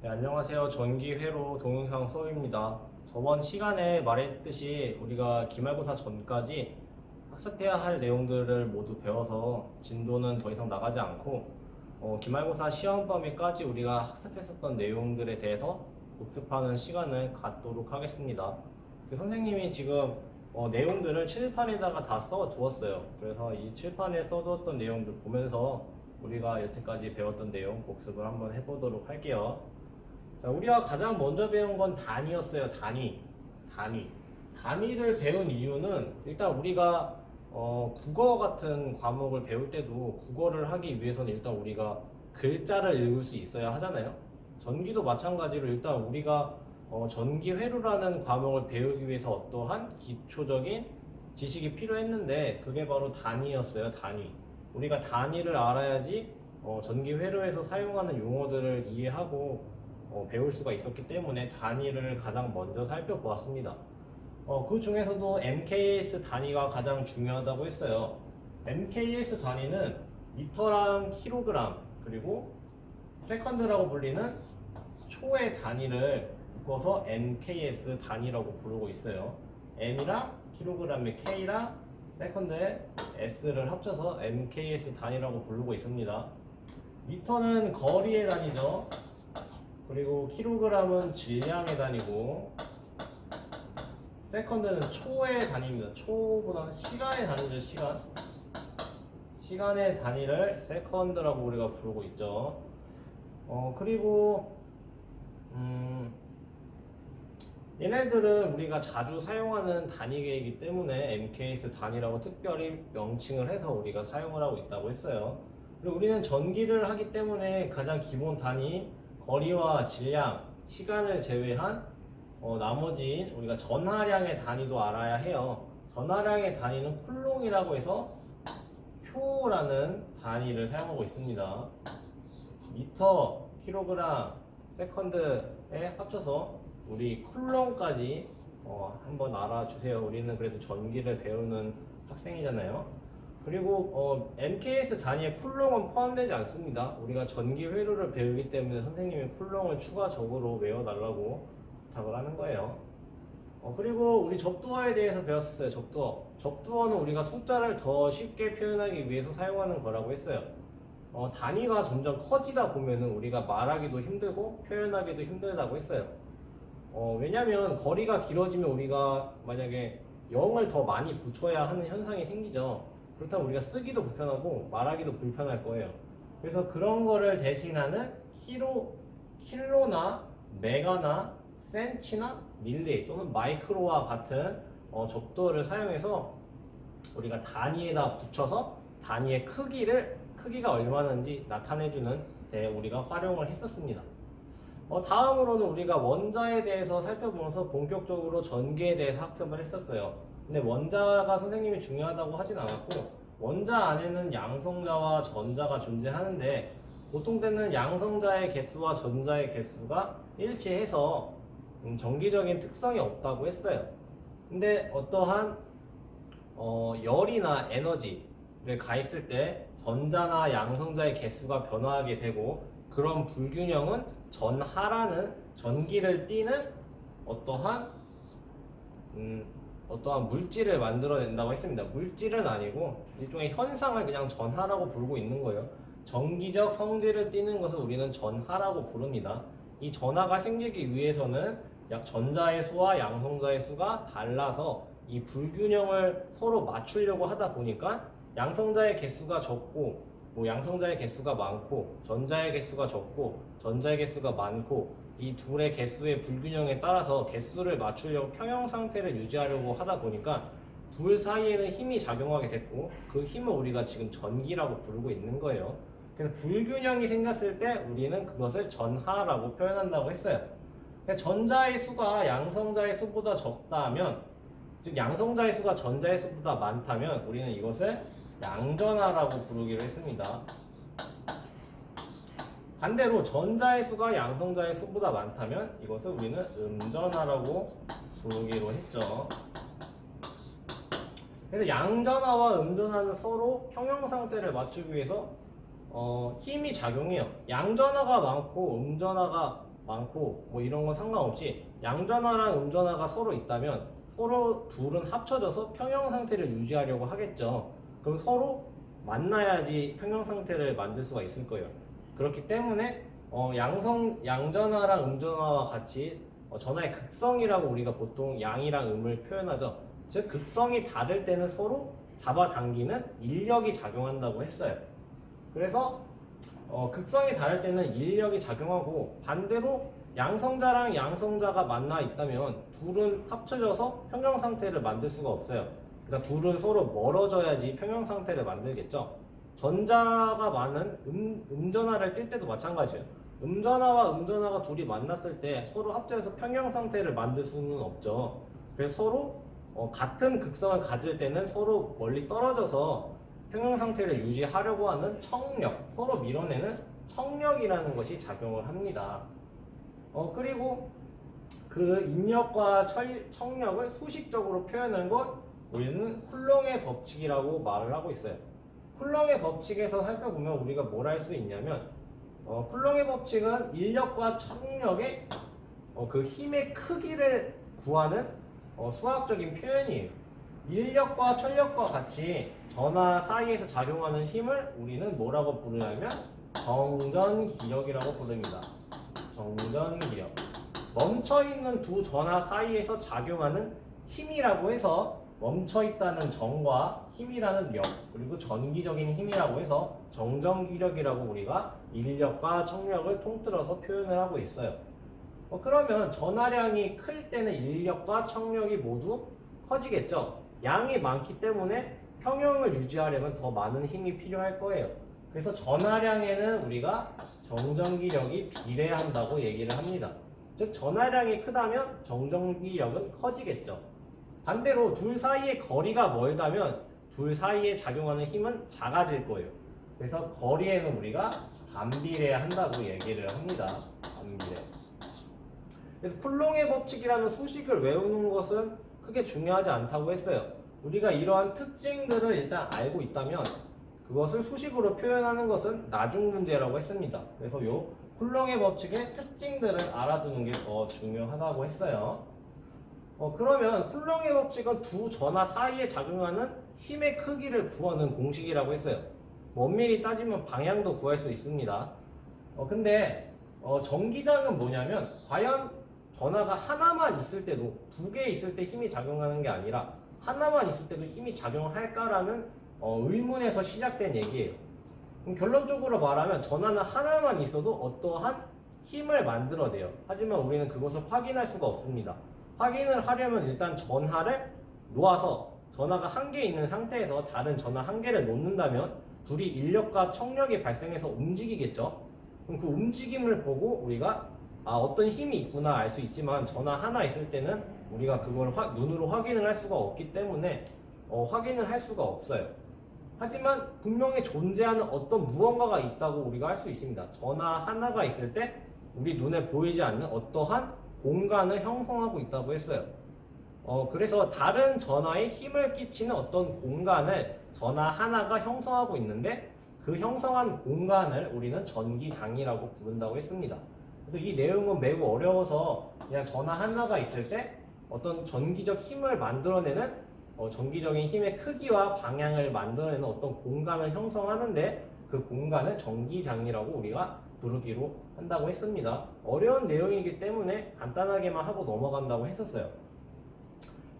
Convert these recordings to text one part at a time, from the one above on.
네, 안녕하세요. 전기회로 동영상 수업입니다. 저번 시간에 말했듯이 우리가 기말고사 전까지 학습해야 할 내용들을 모두 배워서 진도는 더 이상 나가지 않고 기말고사 시험 범위까지 우리가 학습했었던 내용들에 대해서 복습하는 시간을 갖도록 하겠습니다. 선생님이 지금 내용들을 칠판에다가 다 써 두었어요. 그래서 이 칠판에 써두었던 내용들 보면서 우리가 여태까지 배웠던 내용 복습을 한번 해보도록 할게요. 자, 우리가 가장 먼저 배운 건 단위였어요. 단위를 배운 이유는 일단 우리가 국어 같은 과목을 배울 때도 국어를 하기 위해서는 일단 우리가 글자를 읽을 수 있어야 하잖아요. 전기도 마찬가지로 일단 우리가 전기회로라는 과목을 배우기 위해서 어떠한 기초적인 지식이 필요했는데 그게 바로 단위였어요. 우리가 단위를 알아야지 전기회로에서 사용하는 용어들을 이해하고 배울 수가 있었기 때문에 단위를 가장 먼저 살펴보았습니다. 그 중에서도 MKS 단위가 가장 중요하다고 했어요. MKS 단위는 미터랑 킬로그램 그리고 세컨드라고 불리는 초의 단위를 묶어서 MKS 단위라고 부르고 있어요. M이랑 킬로그램의 K랑 세컨드의 S를 합쳐서 MKS 단위라고 부르고 있습니다. 미터는 거리의 단위죠. 그리고 킬로그램은 질량의 단위고 세컨드는 초의 단위입니다. 초보다는 시간의 단위죠. 시간의 단위를 세컨드라고 우리가 부르고 있죠. 그리고 얘네들은 우리가 자주 사용하는 단위계이기 때문에 MKS 단위라고 특별히 명칭을 해서 우리가 사용을 하고 있다고 했어요. 그리고 우리는 전기를 하기 때문에 가장 기본 단위 거리와 질량, 시간을 제외한 나머지 우리가 전하량의 단위도 알아야 해요. 전하량의 단위는 쿨롱이라고 해서 Q라는 단위를 사용하고 있습니다. 미터, 킬로그램, 세컨드에 합쳐서 우리 쿨롱까지 한번 알아주세요. 우리는 그래도 전기를 배우는 학생이잖아요. 그리고 MKS 단위에 쿨롱은 포함되지 않습니다. 우리가 전기 회로를 배우기 때문에 선생님이 쿨롱을 추가적으로 외워달라고 부탁을 하는 거예요. 그리고 우리 접두어에 대해서 배웠어요. 접두어는 우리가 숫자를 더 쉽게 표현하기 위해서 사용하는 거라고 했어요. 단위가 점점 커지다 보면은 우리가 말하기도 힘들고 표현하기도 힘들다고 했어요. 왜냐면 거리가 길어지면 우리가 만약에 0을 더 많이 붙여야 하는 현상이 생기죠. 그렇다면 우리가 쓰기도 불편하고 말하기도 불편할 거예요. 그래서 그런 거를 대신하는 킬로나 메가나 센치나 밀리 또는 마이크로와 같은 접두어를 사용해서 우리가 단위에다 붙여서 단위의 크기가 얼마인지 나타내주는 데 우리가 활용을 했었습니다. 다음으로는 우리가 원자에 대해서 살펴보면서 본격적으로 전기에 대해서 학습을 했었어요. 근데 원자가 선생님이 중요하다고 하진 않았고 원자 안에는 양성자와 전자가 존재하는데 보통 때는 양성자의 개수와 전자의 개수가 일치해서 정기적인 특성이 없다고 했어요. 근데 어떠한 열이나 에너지를 가했을 때 전자나 양성자의 개수가 변화하게 되고 그런 불균형은 전하라는 전기를 띠는 어떠한 물질을 만들어낸다고 했습니다. 물질은 아니고 일종의 현상을 그냥 전하라고 부르고 있는 거예요. 정기적 성질을 띠는 것을 우리는 전하라고 부릅니다. 이 전하가 생기기 위해서는 전자의 수와 양성자의 수가 달라서 이 불균형을 서로 맞추려고 하다 보니까 양성자의 개수가 적고 양성자의 개수가 많고 전자의 개수가 적고 전자의 개수가 많고 이 둘의 개수의 불균형에 따라서 개수를 맞추려고 평형 상태를 유지하려고 하다 보니까 둘 사이에는 힘이 작용하게 됐고 그 힘을 우리가 지금 전기라고 부르고 있는 거예요. 그래서 불균형이 생겼을 때 우리는 그것을 전하라고 표현한다고 했어요. 전자의 수가 양성자의 수보다 적다면 즉 양성자의 수가 전자의 수보다 많다면 우리는 이것을 양전하라고 부르기로 했습니다. 반대로 전자의 수가 양성자의 수보다 많다면 이것을 우리는 음전하라고 부르기로 했죠. 그래서 양전하와 음전하는 서로 평형 상태를 맞추기 위해서 힘이 작용해요. 양전하가 많고 음전하가 많고 뭐 이런 건 상관없이 양전하랑 음전하가 서로 있다면 서로 둘은 합쳐져서 평형 상태를 유지하려고 하겠죠. 그럼 서로 만나야지 평형 상태를 만들 수가 있을 거예요. 그렇기 때문에 양전하랑 음전하와 같이 전하의 극성이라고 우리가 보통 양이랑 음을 표현하죠. 즉 극성이 다를 때는 서로 잡아당기는 인력이 작용한다고 했어요. 그래서 극성이 다를 때는 인력이 작용하고 반대로 양성자랑 양성자가 만나 있다면 둘은 합쳐져서 평형 상태를 만들 수가 없어요. 그러니까 둘은 서로 멀어져야지 평형 상태를 만들겠죠. 전자가 많은 음전하를 띌 때도 마찬가지예요. 음전하와 음전하가 둘이 만났을 때 서로 합쳐서 평형 상태를 만들 수는 없죠. 그래서 서로 같은 극성을 가질 때는 서로 멀리 떨어져서 평형 상태를 유지하려고 하는 청력, 서로 밀어내는 청력이라는 것이 작용을 합니다. 그리고 그 인력과 청력을 수식적으로 표현한 것 우리는 쿨롱의 법칙이라고 말을 하고 있어요. 쿨롱의 법칙에서 살펴보면 우리가 뭘 할 수 있냐면 쿨롱의 법칙은 인력과 청력의 그 힘의 크기를 구하는 수학적인 표현이에요. 인력과 천력과 같이 전하 사이에서 작용하는 힘을 우리는 뭐라고 부르냐면 정전기력이라고 부릅니다. 정전기력. 멈춰있는 두 전하 사이에서 작용하는 힘이라고 해서 멈춰있다는 정과 힘이라는 력, 그리고 전기적인 힘이라고 해서 정전기력이라고 우리가 인력과 청력을 통틀어서 표현을 하고 있어요. 그러면 전하량이 클 때는 인력과 청력이 모두 커지겠죠. 양이 많기 때문에 평형을 유지하려면 더 많은 힘이 필요할 거예요. 그래서 전하량에는 우리가 정전기력이 비례한다고 얘기를 합니다. 즉 전하량이 크다면 정전기력은 커지겠죠. 반대로 둘 사이의 거리가 멀다면 둘 사이에 작용하는 힘은 작아질 거예요. 그래서 거리에는 우리가 반비례한다고 얘기를 합니다. 반비례. 그래서 쿨롱의 법칙이라는 수식을 외우는 것은 크게 중요하지 않다고 했어요. 우리가 이러한 특징들을 일단 알고 있다면 그것을 수식으로 표현하는 것은 나중 문제라고 했습니다. 그래서 요 쿨롱의 법칙의 특징들을 알아두는 게 더 중요하다고 했어요. 그러면 쿨롱의 법칙은 두 전하 사이에 작용하는 힘의 크기를 구하는 공식이라고 했어요. 엄밀히 따지면 방향도 구할 수 있습니다. 근데 전기장은 뭐냐면 과연 전하가 하나만 있을 때도 두 개 있을 때 힘이 작용하는 게 아니라 하나만 있을 때도 힘이 작용할까라는 의문에서 시작된 얘기예요. 그럼 결론적으로 말하면 전하는 하나만 있어도 어떠한 힘을 만들어내요. 하지만 우리는 그것을 확인할 수가 없습니다. 확인을 하려면 일단 전하를 놓아서 전하가 한 개 있는 상태에서 다른 전하 한 개를 놓는다면 둘이 인력과 청력이 발생해서 움직이겠죠. 그럼 그 움직임을 보고 우리가 어떤 힘이 있구나 알 수 있지만 전하 하나 있을 때는 우리가 그걸 눈으로 확인을 할 수가 없기 때문에 확인을 할 수가 없어요. 하지만 분명히 존재하는 어떤 무언가가 있다고 우리가 할 수 있습니다. 전하 하나가 있을 때 우리 눈에 보이지 않는 어떠한 공간을 형성하고 있다고 했어요. 그래서 다른 전하에 힘을 끼치는 어떤 공간을 전하 하나가 형성하고 있는데 그 형성한 공간을 우리는 전기장이라고 부른다고 했습니다. 그래서 이 내용은 매우 어려워서 그냥 전하 하나가 있을 때 어떤 전기적 힘을 만들어내는 전기적인 힘의 크기와 방향을 만들어내는 어떤 공간을 형성하는데 그 공간을 전기장이라고 우리가 부르기로 한다고 했습니다. 어려운 내용이기 때문에 간단하게만 하고 넘어간다고 했었어요.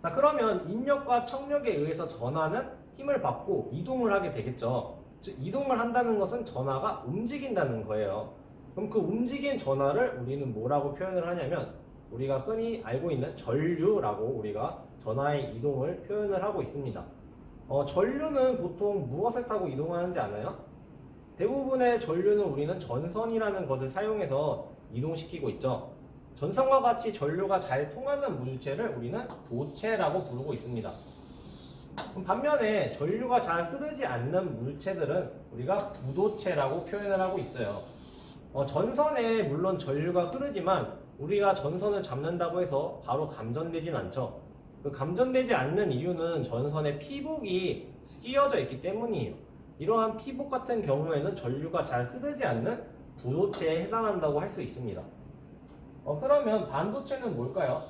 자, 그러면 인력과 청력에 의해서 전하는 힘을 받고 이동을 하게 되겠죠. 즉 이동을 한다는 것은 전하가 움직인다는 거예요. 그럼 그 움직인 전하를 우리는 뭐라고 표현을 하냐면 우리가 흔히 알고 있는 전류라고 우리가 전하의 이동을 표현을 하고 있습니다. 전류는 보통 무엇을 타고 이동하는지 아나요? 대부분의 전류는 우리는 전선이라는 것을 사용해서 이동시키고 있죠. 전선과 같이 전류가 잘 통하는 물체를 우리는 도체라고 부르고 있습니다. 반면에 전류가 잘 흐르지 않는 물체들은 우리가 부도체라고 표현을 하고 있어요. 전선에 물론 전류가 흐르지만 우리가 전선을 잡는다고 해서 바로 감전되진 않죠. 그 감전되지 않는 이유는 전선의 피복이 씌어져 있기 때문이에요. 이러한 피복 같은 경우에는 전류가 잘 흐르지 않는 부도체에 해당한다고 할 수 있습니다. 그러면 반도체는 뭘까요?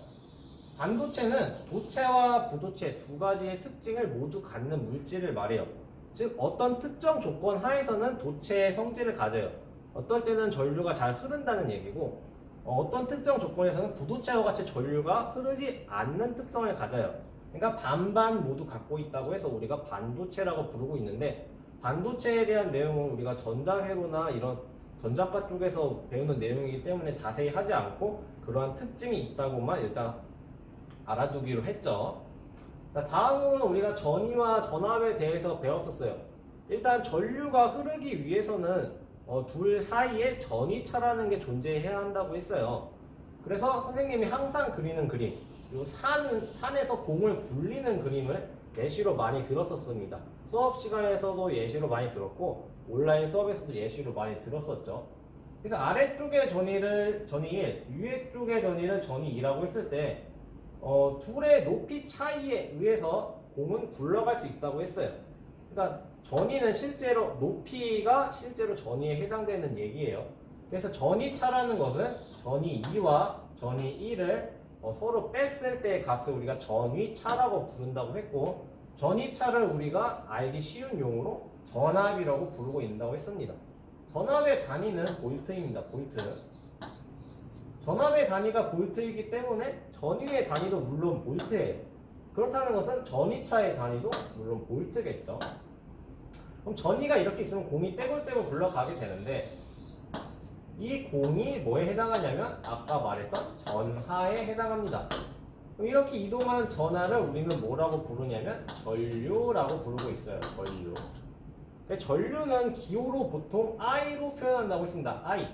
반도체는 도체와 부도체 두 가지의 특징을 모두 갖는 물질을 말해요. 즉 어떤 특정 조건 하에서는 도체의 성질을 가져요. 어떨 때는 전류가 잘 흐른다는 얘기고 어떤 특정 조건에서는 부도체와 같이 전류가 흐르지 않는 특성을 가져요. 그러니까 반반 모두 갖고 있다고 해서 우리가 반도체라고 부르고 있는데 반도체에 대한 내용은 우리가 전자회로나 이런 전자과 쪽에서 배우는 내용이기 때문에 자세히 하지 않고 그러한 특징이 있다고만 일단 알아두기로 했죠. 다음으로는 우리가 전위와 전압에 대해서 배웠었어요. 일단 전류가 흐르기 위해서는 둘 사이에 전위차라는 게 존재해야 한다고 했어요. 그래서 선생님이 항상 그리는 그림, 요 산에서 공을 굴리는 그림을 예시로 많이 들었었습니다. 수업 시간에서도 예시로 많이 들었고 온라인 수업에서도 예시로 많이 들었었죠. 그래서 아래쪽의 전위 1, 위에 쪽의 전위를 전위 2라고 했을 때 둘의 높이 차이에 의해서 공은 굴러갈 수 있다고 했어요. 그러니까 전위는 실제로 높이가 실제로 전위에 해당되는 얘기예요. 그래서 전위차라는 것은 전위 2와 전위 1을 서로 뺐을 때의 값을 우리가 전위차라고 부른다고 했고 전위차를 우리가 알기 쉬운 용어로 전압이라고 부르고 있다고 했습니다. 전압의 단위는 볼트입니다. 볼트. 전압의 단위가 볼트이기 때문에 전위의 단위도 물론 볼트예요. 그렇다는 것은 전위차의 단위도 물론 볼트겠죠. 그럼 전위가 이렇게 있으면 공이 떼굴떼굴 굴러가게 되는데 이 공이 뭐에 해당하냐면 아까 말했던 전하에 해당합니다. 그럼 이렇게 이동하는 전하를 우리는 뭐라고 부르냐면 전류라고 부르고 있어요. 전류. 전류는 기호로 보통 I로 표현한다고 했습니다. I.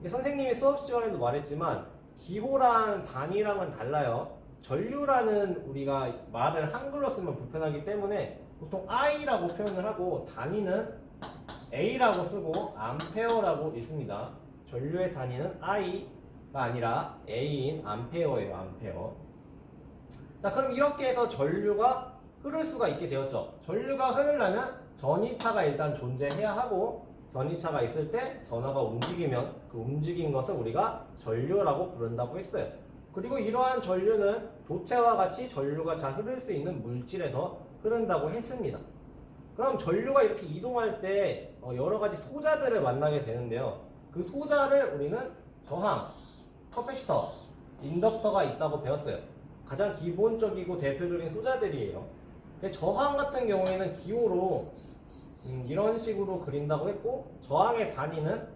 선생님이 수업 시간에도 말했지만 기호랑 단위랑은 달라요. 전류라는 우리가 말을 한글로 쓰면 불편하기 때문에 보통 I라고 표현을 하고 단위는 A라고 쓰고 암페어라고 있습니다. 전류의 단위는 I가 아니라 A인 암페어예요. 암페어. 자, 그럼 이렇게 해서 전류가 흐를 수가 있게 되었죠. 전류가 흐르려면 전위차가 일단 존재해야 하고 전위차가 있을 때 전하가 움직이면 그 움직인 것을 우리가 전류라고 부른다고 했어요. 그리고 이러한 전류는 도체와 같이 전류가 잘 흐를 수 있는 물질에서 흐른다고 했습니다. 그럼 전류가 이렇게 이동할 때 여러 가지 소자들을 만나게 되는데요. 그 소자를 우리는 저항, 커패시터, 인덕터가 있다고 배웠어요. 가장 기본적이고 대표적인 소자들이에요. 저항 같은 경우에는 기호로 이런 식으로 그린다고 했고 저항의 단위는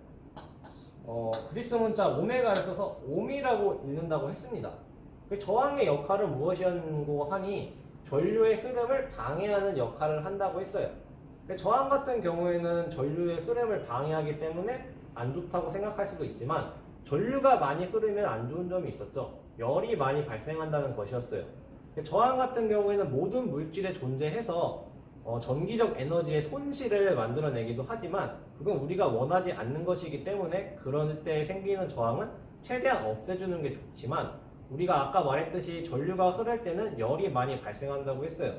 그리스 문자 오메가를 써서 옴이라고 읽는다고 했습니다. 저항의 역할은 무엇이었고 하니 전류의 흐름을 방해하는 역할을 한다고 했어요. 저항 같은 경우에는 전류의 흐름을 방해하기 때문에 안 좋다고 생각할 수도 있지만 전류가 많이 흐르면 안 좋은 점이 있었죠. 열이 많이 발생한다는 것이었어요. 저항 같은 경우에는 모든 물질에 존재해서 전기적 에너지의 손실을 만들어내기도 하지만 그건 우리가 원하지 않는 것이기 때문에 그럴 때 생기는 저항은 최대한 없애주는 게 좋지만 우리가 아까 말했듯이 전류가 흐를 때는 열이 많이 발생한다고 했어요.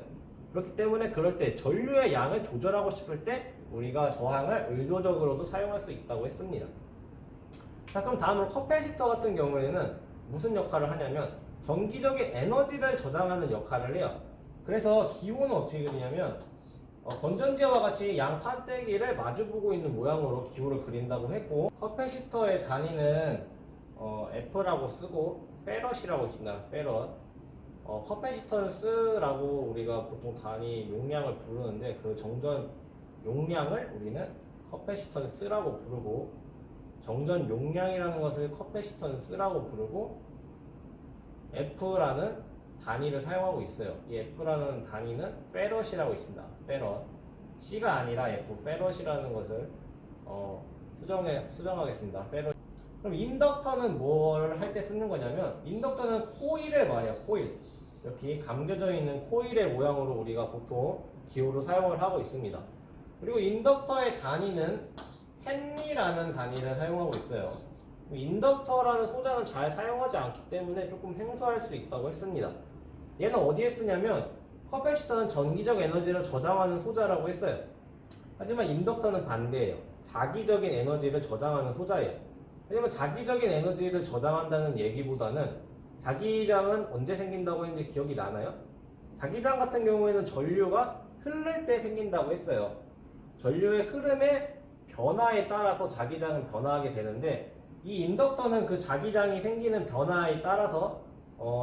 그렇기 때문에 그럴 때 전류의 양을 조절하고 싶을 때 우리가 저항을 의도적으로도 사용할 수 있다고 했습니다. 자, 그럼 다음으로 커패시터 같은 경우에는 무슨 역할을 하냐면 전기적인 에너지를 저장하는 역할을 해요. 그래서 기호는 어떻게 그리냐면 건전지와 같이 양 판때기를 마주보고 있는 모양으로 기호를 그린다고 했고 커패시터의 단위는 F라고 쓰고 페럿이라고 있습니다. 페럿. 커패시턴스라고 우리가 보통 단위 용량을 부르는데 그 정전 용량을 우리는 커패시턴스라고 부르고 정전 용량이라는 것을 커패시턴스라고 부르고 F라는 단위를 사용하고 있어요. 이 F라는 단위는 페럿이라고 있습니다. 페럿. C가 아니라 F, 페럿이라는 것을 수정하겠습니다. 페럿. 그럼 인덕터는 뭘 할 때 쓰는 거냐면 인덕터는 코일을 말해요. 코일. 이렇게 감겨져 있는 코일의 모양으로 우리가 보통 기호로 사용을 하고 있습니다. 그리고 인덕터의 단위는 헨리라는 단위를 사용하고 있어요. 인덕터라는 소자는 잘 사용하지 않기 때문에 조금 생소할 수 있다고 했습니다. 얘는 어디에 쓰냐면 커패시터는 전기적 에너지를 저장하는 소자라고 했어요. 하지만 인덕터는 반대예요. 자기적인 에너지를 저장하는 소자예요. 왜냐면 자기적인 에너지를 저장한다는 얘기보다는 자기장은 언제 생긴다고 했는지 기억이 나나요? 자기장 같은 경우에는 전류가 흐를 때 생긴다고 했어요. 전류의 흐름의 변화에 따라서 자기장은 변화하게 되는데 이 인덕터는 그 자기장이 생기는 변화에 따라서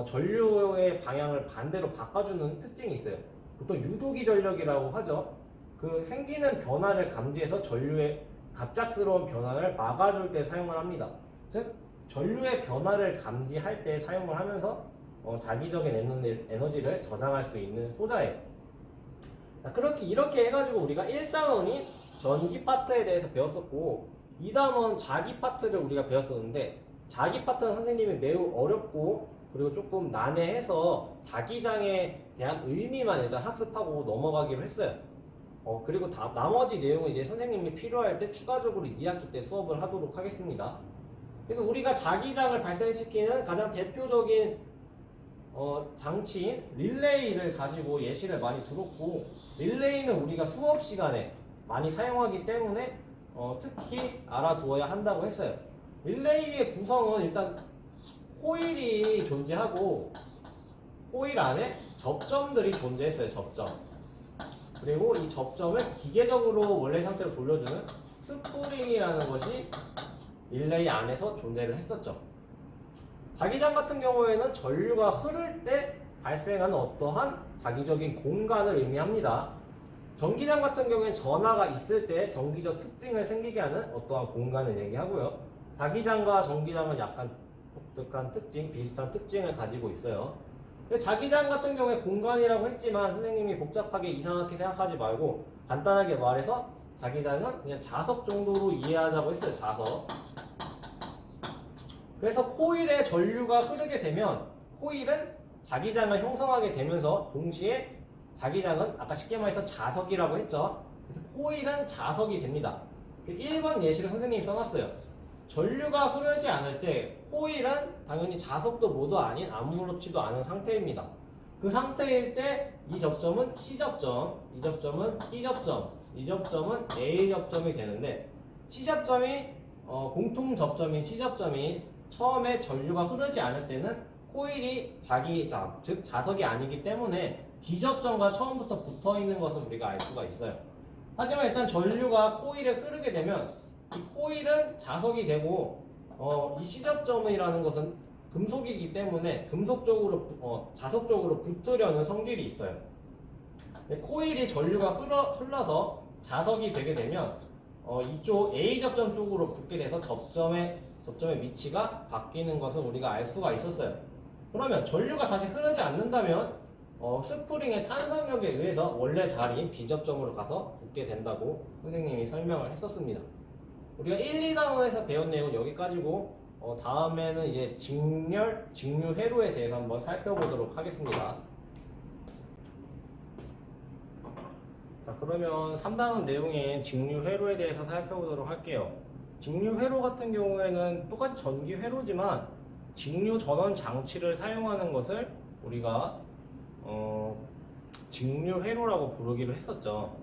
전류의 방향을 반대로 바꿔주는 특징이 있어요. 보통 유도기 전력이라고 하죠. 그 생기는 변화를 감지해서 전류의 갑작스러운 변화를 막아줄 때 사용을 합니다. 즉 전류의 변화를 감지할 때 사용을 하면서 자기적인 에너지를 저장할 수 있는 소자예요. 그렇게 이렇게 해가지고 우리가 1단원이 전기 파트에 대해서 배웠었고 2단원 자기 파트를 우리가 배웠었는데 자기 파트는 선생님이 매우 어렵고 그리고 조금 난해해서 자기장에 대한 의미만 일단 학습하고 넘어가기로 했어요. 그리고 나머지 내용은 이제 선생님이 필요할 때 추가적으로 2학기 때 수업을 하도록 하겠습니다. 그래서 우리가 자기장을 발생시키는 가장 대표적인 장치인 릴레이를 가지고 예시를 많이 들었고 릴레이는 우리가 수업 시간에 많이 사용하기 때문에 특히 알아두어야 한다고 했어요. 릴레이의 구성은 일단 코일이 존재하고 코일 안에 접점들이 존재했어요. 접점. 그리고 이 접점을 기계적으로 원래 상태로 돌려주는 스프링이라는 것이 릴레이 안에서 존재를 했었죠. 자기장 같은 경우에는 전류가 흐를 때 발생하는 어떠한 자기적인 공간을 의미합니다. 전기장 같은 경우에는 전하가 있을 때 전기적 특징을 생기게 하는 어떠한 공간을 얘기하고요. 자기장과 전기장은 약간 독특한 특징, 비슷한 특징을 가지고 있어요. 자기장 같은 경우에 공간이라고 했지만 선생님이 복잡하게 이상하게 생각하지 말고 간단하게 말해서 자기장은 그냥 자석 정도로 이해하자고 했어요. 자석. 그래서 코일에 전류가 흐르게 되면 코일은 자기장을 형성하게 되면서 동시에 자기장은 아까 쉽게 말해서 자석이라고 했죠. 그래서 코일은 자석이 됩니다. 1번 예시를 선생님이 써놨어요. 전류가 흐르지 않을 때 코일은 당연히 자석도 뭐도 아닌 아무렇지도 않은 상태입니다. 그 상태일 때 이 접점은 C접점, 이 접점은 B접점, 이 접점은 A접점이 되는데 C접점이 공통 접점인 C접점이 처음에 전류가 흐르지 않을 때는 코일이 자기장, 즉 자석이 아니기 때문에 D접점과 처음부터 붙어있는 것을 우리가 알 수가 있어요. 하지만 일단 전류가 코일에 흐르게 되면 이 코일은 자석이 되고 이 C접점이라는 것은 금속이기 때문에 금속적으로 자석적으로 붙으려는 성질이 있어요. 코일이 전류가 흘러서 자석이 되게 되면 이쪽 A접점 쪽으로 붙게 돼서 접점의 위치가 바뀌는 것을 우리가 알 수가 있었어요. 그러면 전류가 다시 흐르지 않는다면 스프링의 탄성력에 의해서 원래 자리인 B접점으로 가서 붙게 된다고 선생님이 설명을 했었습니다. 우리가 1, 2단원에서 배운 내용은 여기까지고 다음에는 이제 직류 회로에 대해서 한번 살펴보도록 하겠습니다. 자, 그러면 3단원 내용인 직류 회로에 대해서 살펴보도록 할게요. 직류 회로 같은 경우에는 똑같이 전기 회로지만 직류 전원 장치를 사용하는 것을 우리가 직류 회로라고 부르기로 했었죠.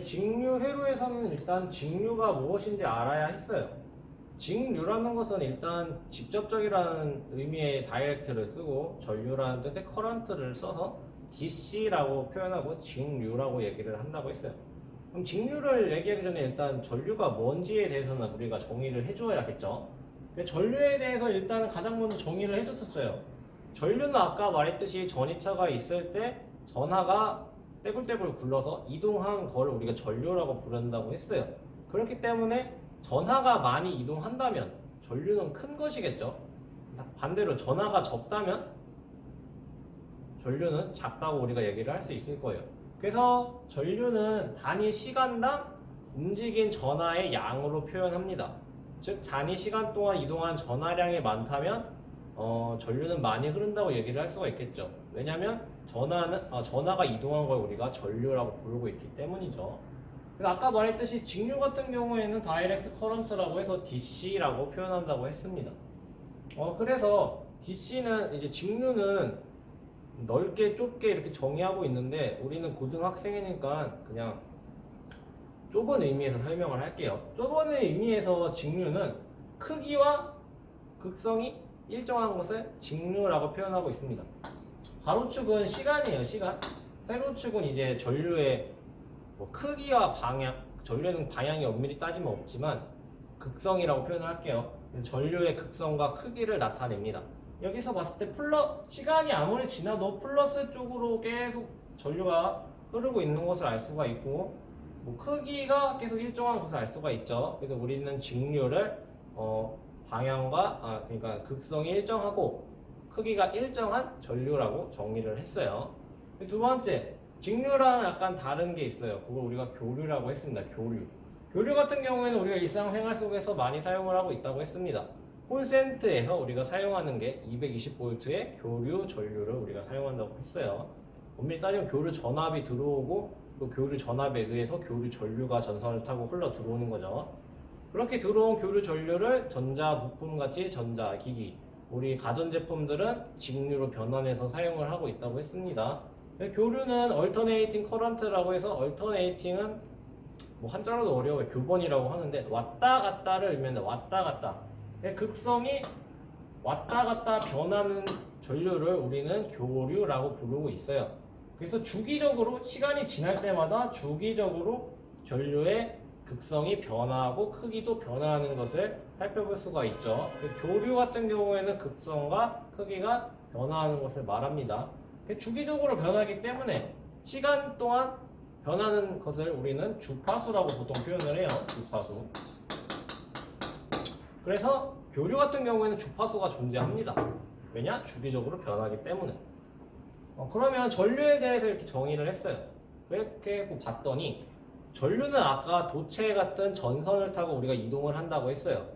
직류 회로에서는 일단 직류가 무엇인지 알아야 했어요. 직류라는 것은 일단 직접적이라는 의미의 다이렉트를 쓰고 전류라는 뜻의 커런트를 써서 DC라고 표현하고 직류라고 얘기를 한다고 했어요. 그럼 직류를 얘기하기 전에 일단 전류가 뭔지에 대해서는 우리가 정의를 해주어야겠죠. 전류에 대해서 일단 가장 먼저 정의를 해줬었어요. 전류는 아까 말했듯이 전이차가 있을 때 전하가 떼굴떼굴 굴러서 이동한 걸 우리가 전류라고 부른다고 했어요. 그렇기 때문에 전하가 많이 이동한다면 전류는 큰 것이겠죠. 반대로 전하가 적다면 전류는 작다고 우리가 얘기를 할 수 있을 거예요. 그래서 전류는 단위 시간당 움직인 전하의 양으로 표현합니다. 즉 단위 시간 동안 이동한 전하량이 많다면 전류는 많이 흐른다고 얘기를 할 수가 있겠죠. 왜냐하면 전하가 이동한 걸 우리가 전류라고 부르고 있기 때문이죠. 그래서 아까 말했듯이 직류 같은 경우에는 다이렉트 커런트라고 해서 DC라고 표현한다고 했습니다. 그래서 DC는 이제 직류는 넓게 좁게 이렇게 정의하고 있는데 우리는 고등학생이니까 그냥 좁은 의미에서 설명을 할게요. 좁은 의미에서 직류는 크기와 극성이 일정한 것을 직류라고 표현하고 있습니다. 가로축은 시간이에요, 시간. 세로축은 이제 전류의 뭐 크기와 방향, 전류에는 방향이 엄밀히 따지면 없지만 극성이라고 표현을 할게요. 그래서 전류의 극성과 크기를 나타냅니다. 여기서 봤을 때 시간이 아무리 지나도 플러스 쪽으로 계속 전류가 흐르고 있는 것을 알 수가 있고, 뭐 크기가 계속 일정한 것을 알 수가 있죠. 그래서 우리는 직류를 방향과 그러니까 극성이 일정하고 크기가 일정한 전류라고 정의를 했어요. 두 번째, 직류랑 약간 다른 게 있어요. 그걸 우리가 교류라고 했습니다. 교류. 교류 같은 경우에는 우리가 일상생활 속에서 많이 사용을 하고 있다고 했습니다. 콘센트에서 우리가 사용하는 게 220V의 교류 전류를 우리가 사용한다고 했어요. 엄밀히 따지면 교류 전압이 들어오고 또 교류 전압에 의해서 교류 전류가 전선을 타고 흘러 들어오는 거죠. 그렇게 들어온 교류 전류를 전자 부품 같이 전자기기, 우리 가전제품들은 직류로 변환해서 사용을 하고 있다고 했습니다. 교류는 얼터네이팅 커런트라고 해서 얼터네이팅은 뭐 한자로도 어려워요. 교번이라고 하는데 왔다 갔다를 의미하는 왔다 갔다. 극성이 왔다 갔다 변하는 전류를 우리는 교류라고 부르고 있어요. 그래서 주기적으로 시간이 지날 때마다 주기적으로 전류의 극성이 변화하고 크기도 변화하는 것을 살펴볼 수가 있죠. 교류 같은 경우에는 극성과 크기가 변화하는 것을 말합니다. 주기적으로 변하기 때문에 시간 동안 변하는 것을 우리는 주파수라고 보통 표현을 해요. 주파수. 그래서 교류 같은 경우에는 주파수가 존재합니다. 왜냐? 주기적으로 변하기 때문에. 그러면 전류에 대해서 이렇게 정의를 했어요. 이렇게 봤더니 전류는 아까 도체 같은 전선을 타고 우리가 이동을 한다고 했어요.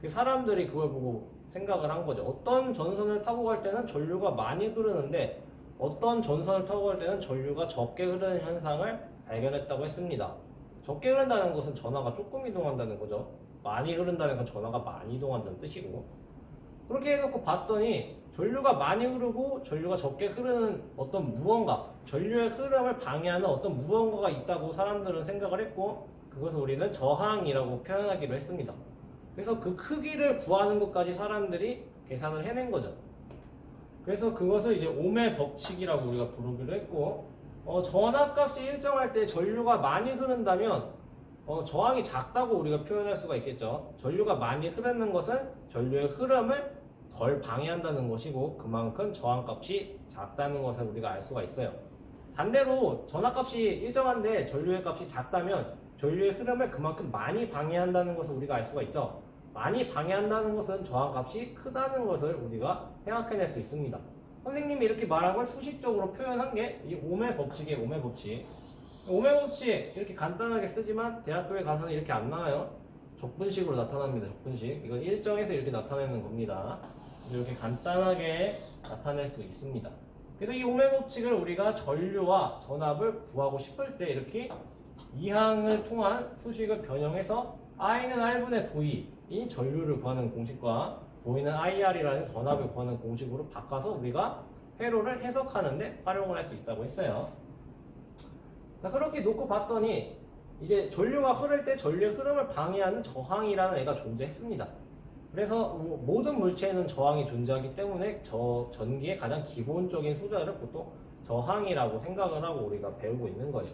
사람들이 그걸 보고 생각을 한 거죠. 어떤 전선을 타고 갈 때는 전류가 많이 흐르는데 어떤 전선을 타고 갈 때는 전류가 적게 흐르는 현상을 발견했다고 했습니다. 적게 흐른다는 것은 전하가 조금 이동한다는 거죠. 많이 흐른다는 건 전하가 많이 이동한다는 뜻이고, 그렇게 해놓고 봤더니 전류가 많이 흐르고 전류가 적게 흐르는 어떤 무언가, 전류의 흐름을 방해하는 어떤 무언가가 있다고 사람들은 생각을 했고, 그것을 우리는 저항이라고 표현하기로 했습니다. 그래서 그 크기를 구하는 것까지 사람들이 계산을 해낸 거죠. 그래서 그것을 이제 옴의 법칙이라고 우리가 부르기로 했고, 전압값이 일정할 때 전류가 많이 흐른다면 저항이 작다고 우리가 표현할 수가 있겠죠. 전류가 많이 흐르는 것은 전류의 흐름을 덜 방해한다는 것이고 그만큼 저항값이 작다는 것을 우리가 알 수가 있어요. 반대로 전압값이 일정한데 전류의 값이 작다면 전류의 흐름을 그만큼 많이 방해한다는 것을 우리가 알 수가 있죠. 많이 방해한다는 것은 저항값이 크다는 것을 우리가 생각해낼 수 있습니다. 선생님이 이렇게 말한 걸 수식적으로 표현한 게 이 옴의 법칙이에요. 옴의 법칙. 옴의 법칙 이렇게 간단하게 쓰지만 대학교에 가서는 이렇게 안 나와요. 적분식으로 나타납니다. 적분식. 이건 일정에서 이렇게 나타내는 겁니다. 이렇게 간단하게 나타낼 수 있습니다. 그래서 이 옴의 법칙을 우리가 전류와 전압을 구하고 싶을 때 이렇게 이항을 통한 수식을 변형해서 I는 R분의 V인 전류를 구하는 공식과 V는 IR이라는 전압을 구하는 공식으로 바꿔서 우리가 회로를 해석하는데 활용을 할 수 있다고 했어요. 자, 그렇게 놓고 봤더니 이제 전류가 흐를 때 전류의 흐름을 방해하는 저항이라는 애가 존재했습니다. 그래서 모든 물체에는 저항이 존재하기 때문에 전기의 가장 기본적인 소자를 보통 저항이라고 생각을 하고 우리가 배우고 있는 거예요.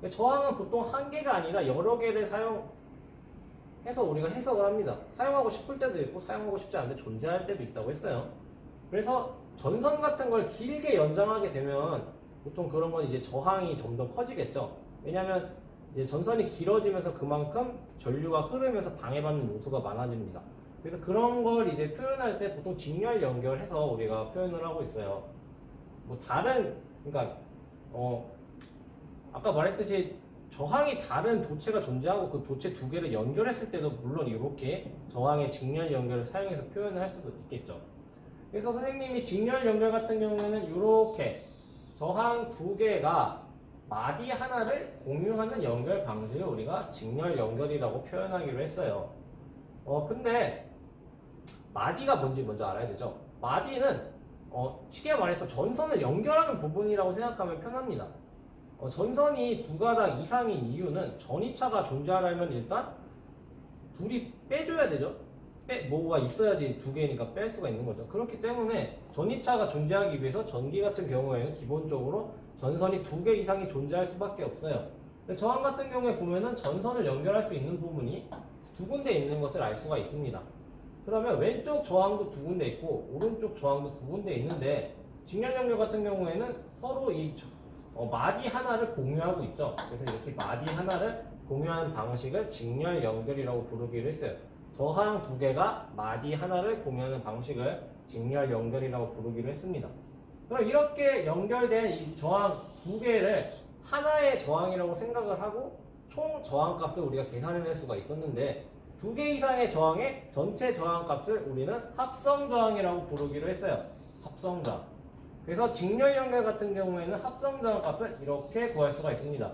저항은 보통 한 개가 아니라 여러 개를 사용해서 우리가 해석을 합니다. 사용하고 싶을 때도 있고 사용하고 싶지 않은데 존재할 때도 있다고 했어요. 그래서 전선 같은 걸 길게 연장하게 되면 보통 그런 건 이제 저항이 점점 커지겠죠. 왜냐하면 이제 전선이 길어지면서 그만큼 전류가 흐르면서 방해받는 요소가 많아집니다. 그래서 그런 걸 이제 표현할 때 보통 직렬 연결해서 우리가 표현을 하고 있어요. 뭐 다른 그러니까 아까 말했듯이 저항이 다른 도체가 존재하고 그 도체 두 개를 연결했을 때도 물론 이렇게 저항의 직렬 연결을 사용해서 표현을 할 수도 있겠죠. 그래서 선생님이 직렬 연결 같은 경우에는 이렇게 저항 두 개가 마디 하나를 공유하는 연결 방식을 우리가 직렬 연결이라고 표현하기로 했어요. 근데 마디가 뭔지 먼저 알아야 되죠. 마디는 쉽게 말해서 전선을 연결하는 부분이라고 생각하면 편합니다. 전선이 두 가닥 이상인 이유는 전이차가 존재하려면 일단 둘이 빼줘야 되죠. 뭐가 있어야지 두 개니까 뺄 수가 있는 거죠. 그렇기 때문에 전이차가 존재하기 위해서 전기 같은 경우에는 기본적으로 전선이 두 개 이상이 존재할 수밖에 없어요. 근데 저항 같은 경우에 보면은 전선을 연결할 수 있는 부분이 두 군데 있는 것을 알 수가 있습니다. 그러면 왼쪽 저항도 두 군데 있고 오른쪽 저항도 두 군데 있는데 직렬 연결 같은 경우에는 서로 이 마디 하나를 공유하고 있죠. 그래서 이렇게 마디 하나를 공유하는 방식을 직렬 연결이라고 부르기로 했어요. 저항 두 개가 마디 하나를 공유하는 방식을 직렬 연결이라고 부르기로 했습니다. 그럼 이렇게 연결된 이 저항 두 개를 하나의 저항이라고 생각을 하고 총 저항값을 우리가 계산해낼 수가 있었는데 두 개 이상의 저항의 전체 저항값을 우리는 합성 저항이라고 부르기로 했어요. 합성 저항. 그래서 직렬 연결 같은 경우에는 합성 저항값을 이렇게 구할 수가 있습니다.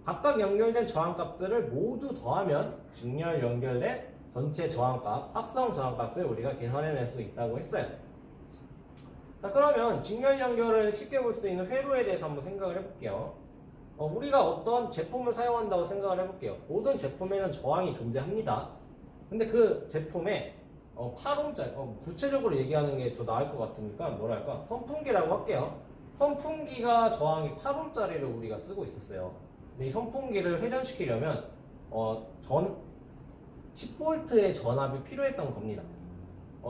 각각 연결된 저항값들을 모두 더하면 직렬 연결된 전체 저항값, 합성 저항값을 우리가 계산해낼 수 있다고 했어요. 자, 그러면 직렬 연결을 쉽게 볼 수 있는 회로에 대해서 한번 생각을 해볼게요. 우리가 어떤 제품을 사용한다고 생각을 해볼게요. 모든 제품에는 저항이 존재합니다. 근데 그 제품에 8옴짜리, 구체적으로 얘기하는 게 더 나을 것 같으니까 뭐랄까 선풍기라고 할게요. 선풍기가 저항이 8옴짜리를 우리가 쓰고 있었어요. 근데 이 선풍기를 회전시키려면 전 10V의 전압이 필요했던 겁니다.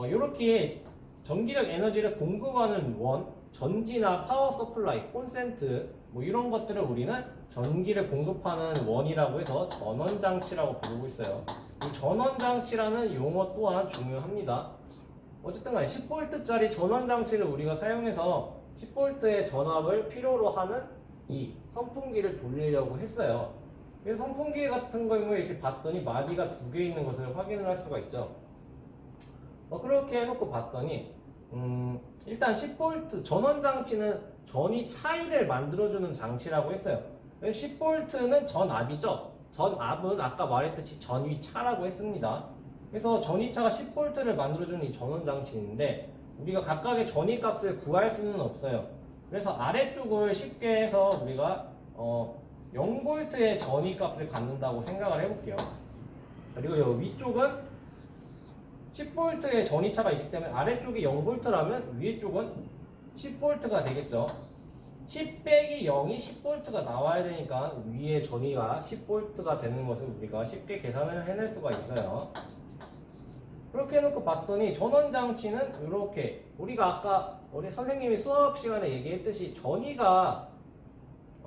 이렇게 전기력 에너지를 공급하는 원, 전지나 파워 서플라이, 콘센트 뭐 이런 것들을 우리는 전기를 공급하는 원이라고 해서 전원장치라고 부르고 있어요. 이 전원장치라는 용어 또한 중요합니다. 어쨌든 간에 10V짜리 전원장치를 우리가 사용해서 10V의 전압을 필요로 하는 이 선풍기를 돌리려고 했어요. 그래서 선풍기 같은 경우에 이렇게 봤더니 마디가 두 개 있는 것을 확인을 할 수가 있죠. 그렇게 해놓고 봤더니 일단 10V 전원장치는 전위 차이를 만들어주는 장치라고 했어요. 10V는 전압이죠. 전압은 아까 말했듯이 전위 차라고 했습니다. 그래서 전위 차가 10V를 만들어주는 이 전원장치인데 우리가 각각의 전위 값을 구할 수는 없어요. 그래서 아래쪽을 쉽게 해서 우리가 0V의 전위 값을 갖는다고 생각을 해볼게요. 그리고 이 위쪽은 10V의 전위차가 있기 때문에 아래쪽이 0V라면 위에 쪽은 10V가 되겠죠. 10 빼기 0이 10V가 나와야 되니까 위에 전위가 10V가 되는 것을 우리가 쉽게 계산을 해낼 수가 있어요. 그렇게 해놓고 봤더니 전원장치는 이렇게 우리가 아까 우리 선생님이 수업 시간에 얘기했듯이 전위가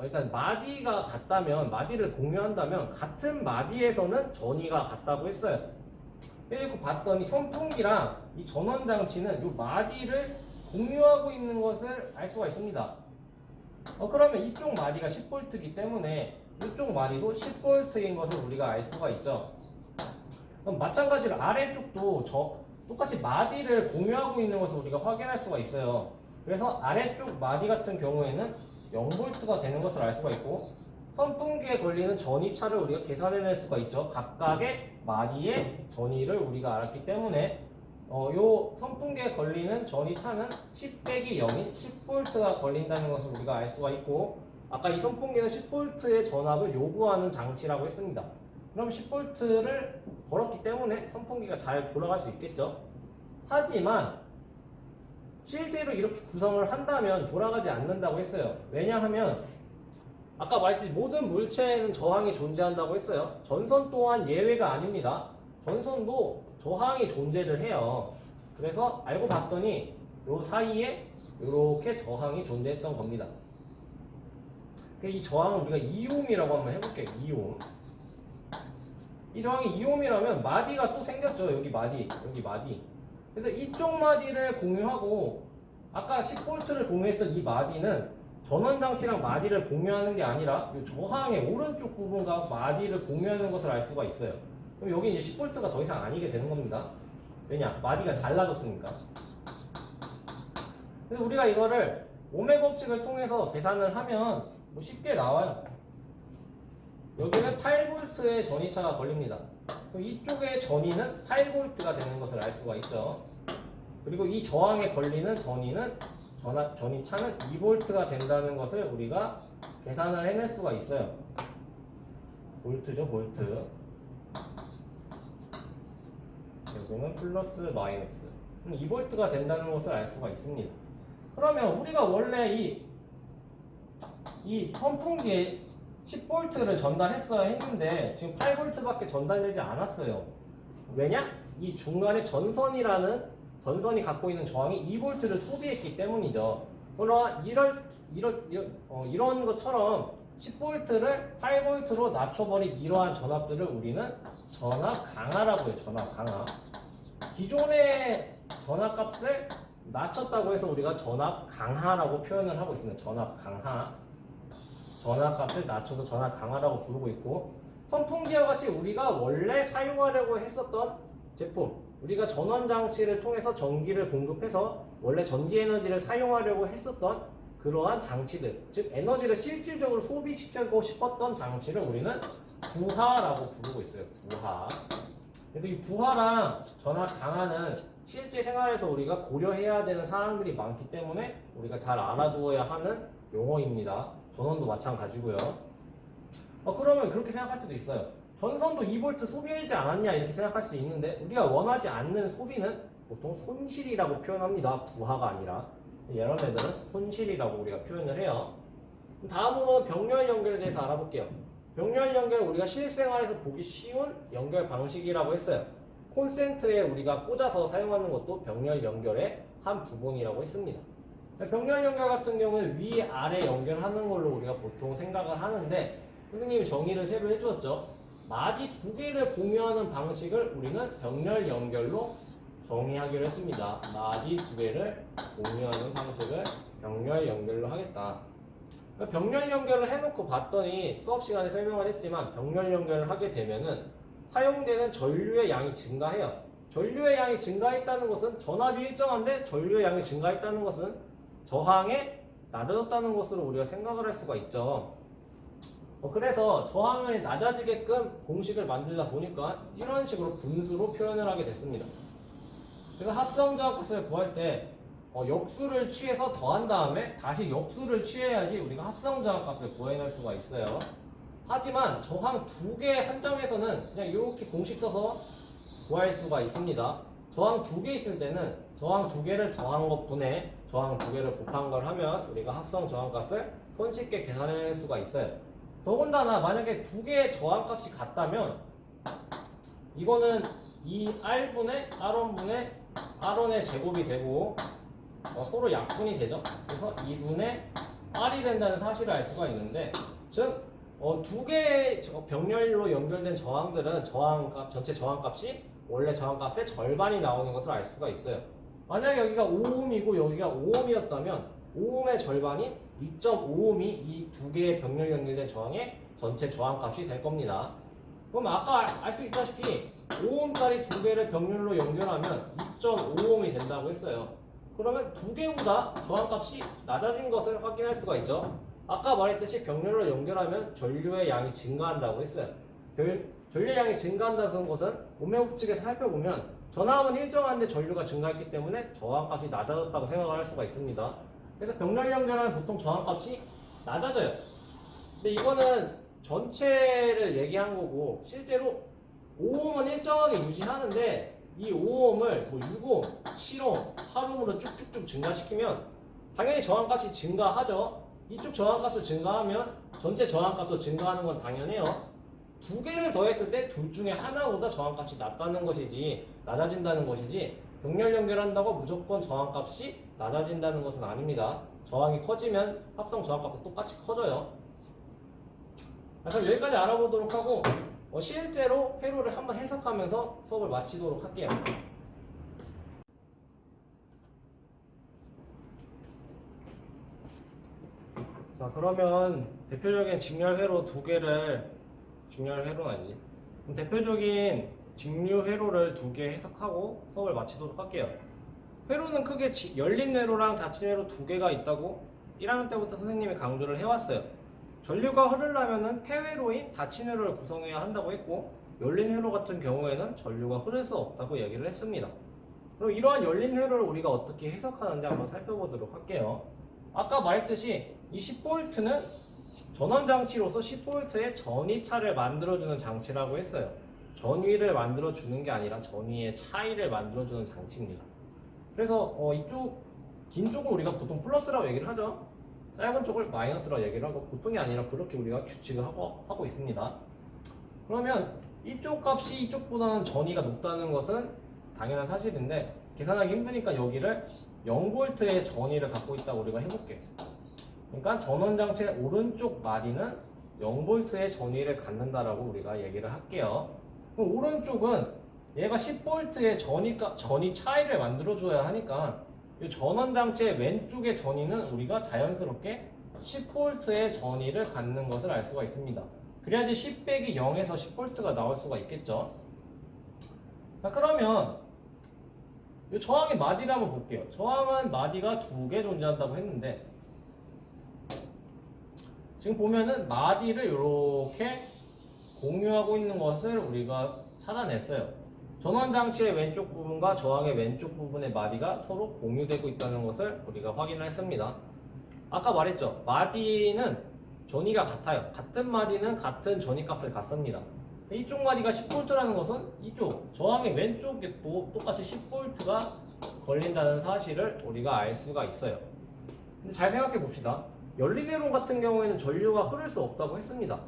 일단 마디가 같다면 마디를 공유한다면 같은 마디에서는 전위가 같다고 했어요. 그리고 봤더니 선풍기랑 이 전원장치는 이 마디를 공유하고 있는 것을 알 수가 있습니다. 그러면 이쪽 마디가 10V이기 때문에 이쪽 마디도 10V인 것을 우리가 알 수가 있죠. 그럼 마찬가지로 아래쪽도 똑같이 마디를 공유하고 있는 것을 우리가 확인할 수가 있어요. 그래서 아래쪽 마디 같은 경우에는 0V가 되는 것을 알 수가 있고 선풍기에 걸리는 전위차를 우리가 계산해낼 수가 있죠. 각각의 마디의 전위를 우리가 알았기 때문에 요 선풍기에 걸리는 전위차는 10 빼기 0인 10V가 걸린다는 것을 우리가 알 수가 있고 아까 이 선풍기는 10V의 전압을 요구하는 장치라고 했습니다. 그럼 10V를 걸었기 때문에 선풍기가 잘 돌아갈 수 있겠죠. 하지만 실제로 이렇게 구성을 한다면 돌아가지 않는다고 했어요. 왜냐하면 아까 말했듯이 모든 물체에는 저항이 존재한다고 했어요. 전선 또한 예외가 아닙니다. 전선도 저항이 존재를 해요. 그래서 알고 봤더니 요 사이에 이렇게 저항이 존재했던 겁니다. 이 저항은 우리가 2옴이라고 한번 해볼게요. 2옴. 이 저항이 2옴이라면 마디가 또 생겼죠. 여기 마디, 여기 마디. 그래서 이쪽 마디를 공유하고 아까 10V를 공유했던 이 마디는 전원장치랑 마디를 공유하는 게 아니라 이 저항의 오른쪽 부분과 마디를 공유하는 것을 알 수가 있어요. 그럼 여기 이제 10V가 더 이상 아니게 되는 겁니다. 왜냐? 마디가 달라졌으니까. 그래서 우리가 이거를 오메 법칙을 통해서 계산을 하면 뭐 쉽게 나와요. 여기는 8V의 전위차가 걸립니다. 그럼 이쪽의 전위는 8V가 되는 것을 알 수가 있죠. 그리고 이 저항에 걸리는 전위차는 2V가 된다는 것을 우리가 계산을 해낼 수가 있어요. 볼트죠, 볼트. 보시면 플러스 마이너스 2V가 된다는 것을 알 수가 있습니다. 그러면 우리가 원래 이 선풍기에 10V를 전달했어야 했는데 지금 8V밖에 전달되지 않았어요. 왜냐? 이 중간에 전선이 갖고 있는 저항이 2V를 소비했기 때문이죠. 물론 이런 것처럼 10V를 8V로 낮춰버린 이러한 전압들을 우리는 전압 강하라고 해요. 전압 강하. 기존의 전압값을 낮췄다고 해서 우리가 전압 강하라고 표현을 하고 있습니다. 전압 강하. 전압값을 낮춰서 전압 강하라고 부르고 있고, 선풍기와 같이 우리가 원래 사용하려고 했었던 제품, 우리가 전원 장치를 통해서 전기를 공급해서 원래 전기 에너지를 사용하려고 했었던 그러한 장치들, 즉 에너지를 실질적으로 소비시키고 싶었던 장치를 우리는 부하라고 부르고 있어요. 부하. 그래서 이 부하랑 전압 강하는 실제 생활에서 우리가 고려해야 되는 사항들이 많기 때문에 우리가 잘 알아두어야 하는 용어입니다. 전원도 마찬가지고요. 그러면 그렇게 생각할 수도 있어요. 전선도 2V 소비하지 않았냐 이렇게 생각할 수 있는데, 우리가 원하지 않는 소비는 보통 손실이라고 표현합니다. 부하가 아니라. 이런 애들은 손실이라고 우리가 표현을 해요. 다음으로 병렬 연결에 대해서 알아볼게요. 병렬 연결은 우리가 실생활에서 보기 쉬운 연결 방식이라고 했어요. 콘센트에 우리가 꽂아서 사용하는 것도 병렬 연결의 한 부분이라고 했습니다. 병렬 연결 같은 경우는 위아래 연결하는 걸로 우리가 보통 생각을 하는데, 선생님이 정의를 새로 해주었죠. 마디 두 개를 공유하는 방식을 우리는 병렬 연결로 정의하기로 했습니다. 마디 두 개를 공유하는 방식을 병렬 연결로 하겠다. 병렬 연결을 해놓고 봤더니 수업 시간에 설명을 했지만, 병렬 연결을 하게 되면은 사용되는 전류의 양이 증가해요. 전류의 양이 증가했다는 것은 전압이 일정한데 전류의 양이 증가했다는 것은 저항이 낮아졌다는 것으로 우리가 생각을 할 수가 있죠. 그래서 저항을 낮아지게끔 공식을 만들다 보니까 이런 식으로 분수로 표현을 하게 됐습니다. 그래서 합성저항값을 구할 때 역수를 취해서 더한 다음에 다시 역수를 취해야지 우리가 합성저항값을 구해낼 수가 있어요. 하지만 저항 두 개 한정에서는 그냥 이렇게 공식 써서 구할 수가 있습니다. 저항 두 개 있을 때는 저항 두 개를 더한 것 분에 저항 두 개를 곱한 걸 하면 우리가 합성 저항값을 손쉽게 계산해낼 수가 있어요. 더군다나 만약에 두 개의 저항값이 같다면 이거는 이 R분의 R1분의 R1의 제곱이 되고 서로 약분이 되죠. 그래서 2분의 R이 된다는 사실을 알 수가 있는데, 즉 두 개의 병렬로 연결된 저항들은 저항값, 전체 저항값이 원래 저항값의 절반이 나오는 것을 알 수가 있어요. 만약에 여기가 5ohm이고 여기가 5ohm이었다면 5ohm의 절반인 2.5ohm이 이 두 개의 병렬 연결된 저항의 전체 저항값이 될 겁니다. 그럼 아까 알 수 있다시피 5ohm짜리 두 개를 병렬로 연결하면 2.5ohm이 된다고 했어요. 그러면 두 개보다 저항값이 낮아진 것을 확인할 수가 있죠. 아까 말했듯이 병렬로 연결하면 전류의 양이 증가한다고 했어요. 전류의 양이 증가한다는 것은 오면 측에서 살펴보면 전압은 일정한데 전류가 증가했기 때문에 저항값이 낮아졌다고 생각을 할 수가 있습니다. 그래서 병렬 연결하면 보통 저항값이 낮아져요. 근데 이거는 전체를 얘기한 거고, 실제로 5ohm은 일정하게 유지하는데 이 5ohm을 뭐 6ohm, 7ohm, 8ohm으로 쭉쭉쭉 증가시키면 당연히 저항값이 증가하죠. 이쪽 저항값을 증가하면 전체 저항값도 증가하는 건 당연해요. 두 개를 더했을 때 둘 중에 하나보다 저항값이 낮다는 것이지, 낮아진다는 것이지, 병렬 연결한다고 무조건 저항값이 낮아진다는 것은 아닙니다. 저항이 커지면 합성 저항값도 똑같이 커져요. 그럼 여기까지 알아보도록 하고 실제로 회로를 한번 해석하면서 수업을 마치도록 할게요. 자, 그러면 대표적인 직렬회로 두 개를, 직렬회로는 아니지, 대표적인 직류회로를 두 개 해석하고 수업을 마치도록 할게요. 회로는 크게 열린 회로랑 닫힌 회로 두 개가 있다고 1학년 때부터 선생님이 강조를 해왔어요. 전류가 흐르려면은 폐회로인 닫힌 회로를 구성해야 한다고 했고, 열린 회로 같은 경우에는 전류가 흐를 수 없다고 얘기를 했습니다. 그럼 이러한 열린 회로를 우리가 어떻게 해석하는지 한번 살펴보도록 할게요. 아까 말했듯이 이 10V는 전원 장치로서 10V의 전이차를 만들어주는 장치라고 했어요. 전위를 만들어 주는 게 아니라 전위의 차이를 만들어 주는 장치입니다. 그래서 이쪽 긴 쪽은 우리가 보통 플러스라고 얘기를 하죠. 짧은 쪽을 마이너스라고 얘기를 하고, 보통이 아니라 그렇게 우리가 규칙을 하고 있습니다. 그러면 이쪽 값이 이쪽보다는 전위가 높다는 것은 당연한 사실인데, 계산하기 힘드니까 여기를 0V의 전위를 갖고 있다고 우리가 해볼게요. 그러니까 전원장치의 오른쪽 마디는 0V의 전위를 갖는다라고 우리가 얘기를 할게요. 그럼 오른쪽은 얘가 10V의 전위 차이를 만들어줘야 하니까 이 전원장치의 왼쪽의 전위는 우리가 자연스럽게 10V의 전위를 갖는 것을 알 수가 있습니다. 그래야지 10 빼기 0에서 10V가 나올 수가 있겠죠. 자, 그러면 이 저항의 마디를 한번 볼게요. 저항은 마디가 2개 존재한다고 했는데, 지금 보면은 마디를 이렇게 공유하고 있는 것을 우리가 찾아냈어요. 전원장치의 왼쪽 부분과 저항의 왼쪽 부분의 마디가 서로 공유되고 있다는 것을 우리가 확인을 했습니다. 아까 말했죠. 마디는 전위가 같아요. 같은 마디는 같은 전위값을 갖습니다. 이쪽 마디가 10V라는 것은 이쪽 저항의 왼쪽에도 똑같이 10V가 걸린다는 사실을 우리가 알 수가 있어요. 근데 잘 생각해 봅시다. 연리내론 같은 경우에는 전류가 흐를 수 없다고 했습니다.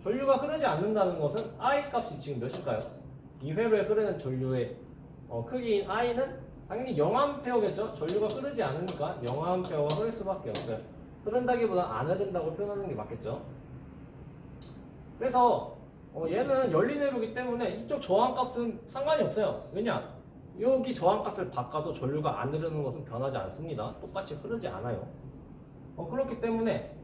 전류가 흐르지 않는다는 것은 I 값이 지금 몇일까요? 이 회로에 흐르는 전류의 크기인 I는 당연히 0A겠죠? 전류가 흐르지 않으니까 0A가 흐를 수밖에 없어요. 흐른다기보다 안 흐른다고 표현하는 게 맞겠죠? 그래서 얘는 연리내로이기 때문에 이쪽 저항값은 상관이 없어요. 왜냐? 여기 저항값을 바꿔도 전류가 안 흐르는 것은 변하지 않습니다. 똑같이 흐르지 않아요. 그렇기 때문에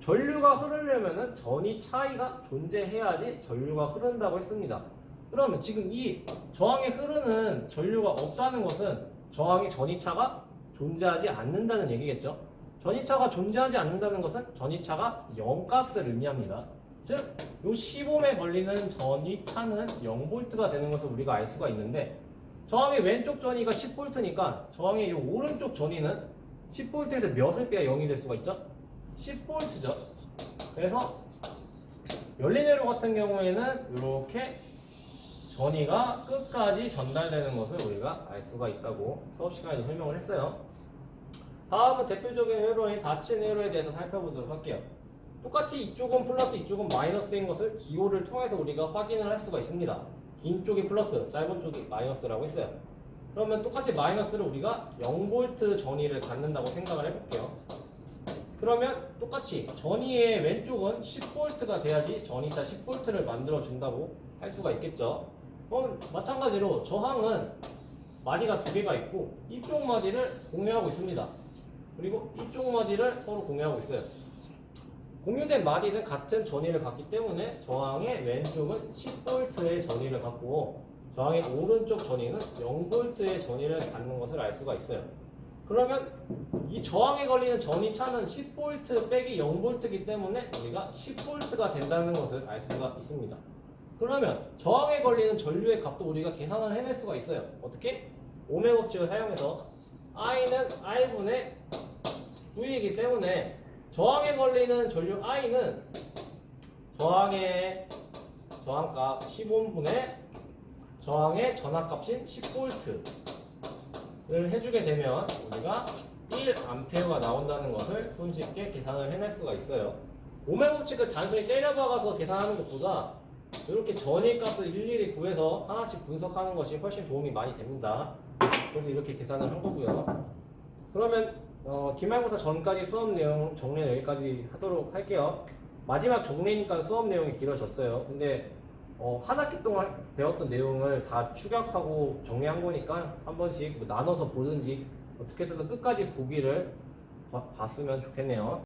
전류가 흐르려면은 전위 차이가 존재해야지 전류가 흐른다고 했습니다. 그러면 지금 이 저항에 흐르는 전류가 없다는 것은 저항의 전위차가 존재하지 않는다는 얘기겠죠. 전위차가 존재하지 않는다는 것은 전위차가 0값을 의미합니다. 즉, 이 10ohm에 걸리는 전위차는 0V가 되는 것을 우리가 알 수가 있는데, 저항의 왼쪽 전위가 10V니까 저항의 이 오른쪽 전위는 10V에서 몇을 빼야 0이 될 수가 있죠? 10V죠. 그래서 연리내로 같은 경우에는 이렇게 전위가 끝까지 전달되는 것을 우리가 알 수가 있다고 수업 시간에 설명을 했어요. 다음은 대표적인 회로인 닫힌 회로에 대해서 살펴보도록 할게요. 똑같이 이쪽은 플러스 이쪽은 마이너스인 것을 기호를 통해서 우리가 확인을 할 수가 있습니다. 긴 쪽이 플러스, 짧은 쪽이 마이너스라고 했어요. 그러면 똑같이 마이너스를 우리가 0V 전위를 갖는다고 생각을 해볼게요. 그러면 똑같이 전위의 왼쪽은 10V가 돼야지 전위차 10V를 만들어 준다고 할 수가 있겠죠. 그럼 마찬가지로 저항은 마디가 2개가 있고 이쪽 마디를 공유하고 있습니다. 그리고 이쪽 마디를 서로 공유하고 있어요. 공유된 마디는 같은 전위를 갖기 때문에 저항의 왼쪽은 10V의 전위를 갖고 저항의 오른쪽 전위는 0V의 전위를 갖는 것을 알 수가 있어요. 그러면 이 저항에 걸리는 전위차는 10V 빼기 0V이기 때문에 우리가 10V가 된다는 것을 알 수가 있습니다. 그러면 저항에 걸리는 전류의 값도 우리가 계산을 해낼 수가 있어요. 어떻게? 오메 법칙을 사용해서 I는 I분의 V이기 때문에 저항에 걸리는 전류 I는 저항의 저항값 10ohm분의 저항의 전압값인 10V를 해주게 되면 우리가 1A가 나온다는 것을 손쉽게 계산을 해낼 수가 있어요. 오메 법칙을 단순히 때려박아서 계산하는 것보다 이렇게 전위값을 일일이 구해서 하나씩 분석하는 것이 훨씬 도움이 많이 됩니다. 그래서 이렇게 계산을 한 거고요. 그러면 기말고사 전까지 수업 내용 정리는 여기까지 하도록 할게요. 마지막 정리니까 수업 내용이 길어졌어요. 근데 한 학기 동안 배웠던 내용을 다 축약하고 정리한 거니까 한 번씩 나눠서 보든지 어떻게 해서든 끝까지 보기를 봤으면 좋겠네요.